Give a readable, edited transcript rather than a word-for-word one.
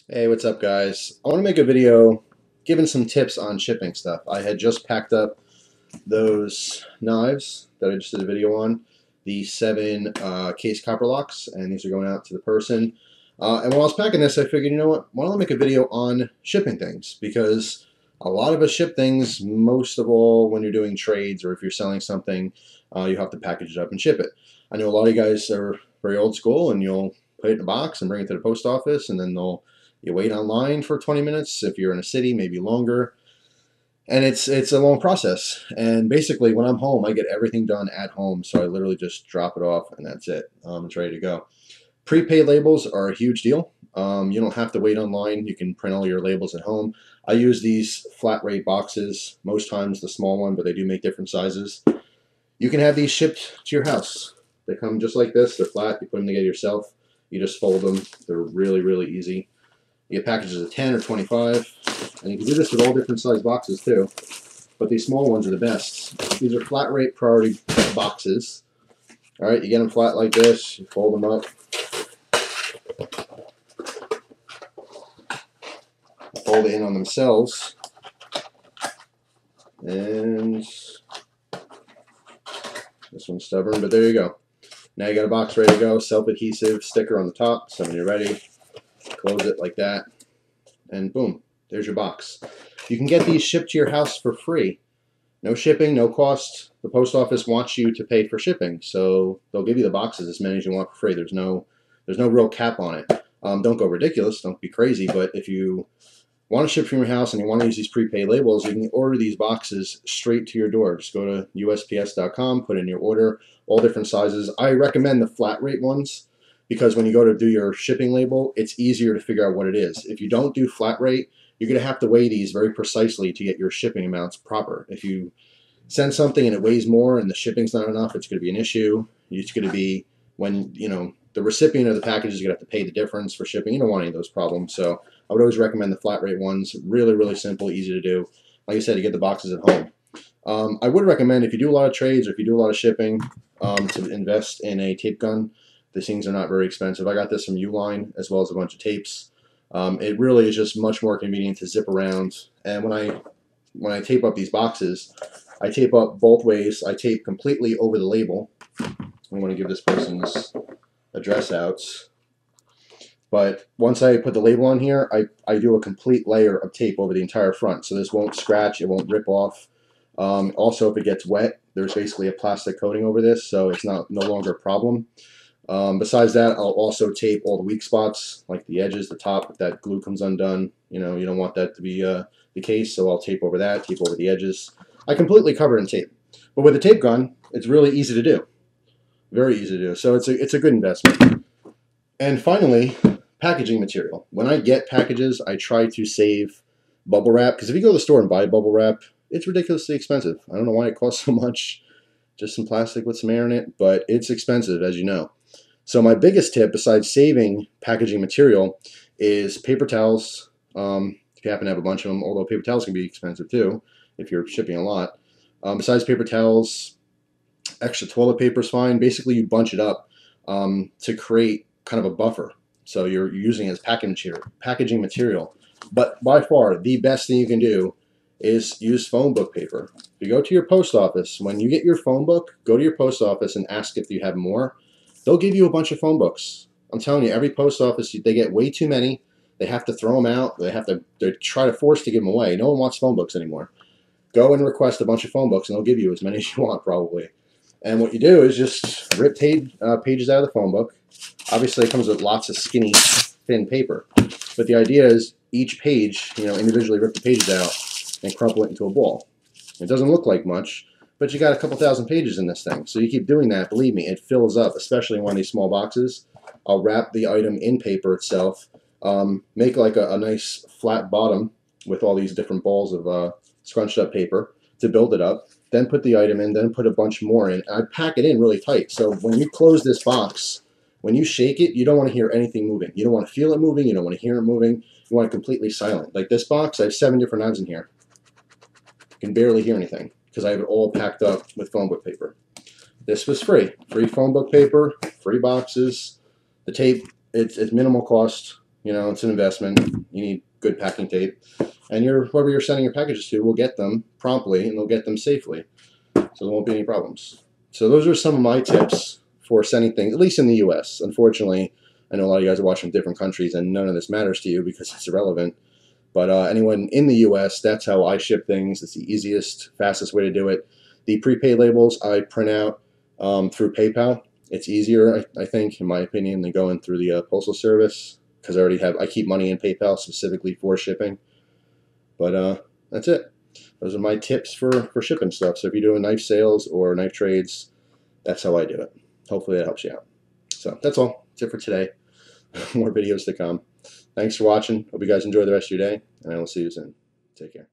Hey, what's up, guys? I want to make a video giving some tips on shipping stuff. I had just packed up those knives that I just did a video on, the 7 case copper locks, and these are going out to the person. And while I was packing this, I figured, you know what, why don't I make a video on shipping things? Because a lot of us ship things, most of all when you're doing trades or if you're selling something, you have to package it up and ship it. I know a lot of you guys are very old school and you'll put it in a box and bring it to the post office, and then you wait online for 20 minutes if you're in a city, maybe longer. And it's a long process. And basically, when I'm home, I get everything done at home. So I literally just drop it off, and that's it. It's ready to go. Prepaid labels are a huge deal. You don't have to wait online. You can print all your labels at home. I use these flat rate boxes, most times the small one, but they do make different sizes. You can have these shipped to your house. They come just like this. They're flat. You put them together yourself. You just fold them. They're really, really easy. You get packages of 10 or 25, and you can do this with all different size boxes too, but these small ones are the best. These are flat rate priority boxes. All right, you get them flat like this, you fold them up, fold it in on themselves, and this one's stubborn, but there you go. Now you got a box ready to go, self-adhesive sticker on the top, so when you're ready, close it like that, and boom, there's your box. You can get these shipped to your house for free. No shipping, no cost. The post office wants you to pay for shipping, so they'll give you the boxes as many as you want for free. There's no real cap on it. Don't go ridiculous, don't be crazy, but if you want to ship from your house and you want to use these prepaid labels, you can order these boxes straight to your door. Just go to USPS.com, put in your order, all different sizes. I recommend the flat rate ones, because when you go to do your shipping label, it's easier to figure out what it is. If you don't do flat rate, you're going to have to weigh these very precisely to get your shipping amounts proper. If you send something and it weighs more and the shipping's not enough, it's going to be an issue. It's going to be when, the recipient of the package is going to have to pay the difference for shipping. You don't want any of those problems. So I would always recommend the flat rate ones. Really, really simple, easy to do. Like I said, you get the boxes at home. I would recommend, if you do a lot of trades or if you do a lot of shipping, to invest in a tape gun. These things are not very expensive. I got this from Uline as well as a bunch of tapes. It really is just much more convenient to zip around. And when I tape up these boxes, I tape up both ways. I tape completely over the label. I'm going to give this person's address out. But once I put the label on here, I do a complete layer of tape over the entire front. So this won't scratch, it won't rip off. Also, if it gets wet, there's basically a plastic coating over this, so it's no longer a problem. Besides that, I'll also tape all the weak spots, like the edges, the top, if that glue comes undone. You don't want that to be the case, so I'll tape over that, tape over the edges. I completely cover it in tape. But with a tape gun, it's really easy to do. Very easy to do. So it's a good investment. And finally, packaging material. When I get packages, I try to save bubble wrap, because if you go to the store and buy bubble wrap, it's ridiculously expensive. I don't know why it costs so much. Just some plastic with some air in it, but it's expensive, as you know. So my biggest tip, besides saving packaging material, is paper towels. If you happen to have a bunch of them, although paper towels can be expensive too if you're shipping a lot. Besides paper towels, extra toilet paper is fine. Basically, you bunch it up to create kind of a buffer. So you're using it as packaging material. But by far, the best thing you can do is use phone book paper. If you go to your post office, when you get your phone book, go to your post office and ask if you have more. They'll give you a bunch of phone books. I'm telling you, every post office, they get way too many. They have to throw them out. They try to force to give them away. No one wants phone books anymore. Go and request a bunch of phone books, and they'll give you as many as you want, probably. And what you do is just rip pages out of the phone book. Obviously, it comes with lots of skinny, thin paper. But the idea is each page, individually rip the pages out and crumple it into a ball. It doesn't look like much, but you got a couple thousand pages in this thing. So you keep doing that, believe me, it fills up, especially in one of these small boxes. I'll wrap the item in paper itself, make like a nice flat bottom with all these different balls of scrunched up paper to build it up, then put the item in, then put a bunch more in. I pack it in really tight, so when you close this box, when you shake it, you don't want to hear anything moving. You don't want to feel it moving, you don't want to hear it moving, you want it completely silent. Like this box, I have 7 different knives in here. You can barely hear anything, because I have it all packed up with phone book paper. This was free. Free phone book paper, free boxes. The tape, it's minimal cost. You know, it's an investment. You need good packing tape. And whoever you're sending your packages to will get them promptly, and they'll get them safely. So there won't be any problems. So those are some of my tips for sending things, at least in the U.S. Unfortunately, I know a lot of you guys are watching different countries, and none of this matters to you because it's irrelevant. But anyone in the U.S., that's how I ship things. It's the easiest, fastest way to do it. The prepaid labels I print out through PayPal. It's easier, I think, in my opinion, than going through the postal service because I keep money in PayPal specifically for shipping. But that's it. Those are my tips for shipping stuff. So if you're doing knife sales or knife trades, that's how I do it. Hopefully that helps you out. So that's all. That's it for today. More videos to come. Thanks for watching. Hope you guys enjoy the rest of your day, and I will see you soon. Take care.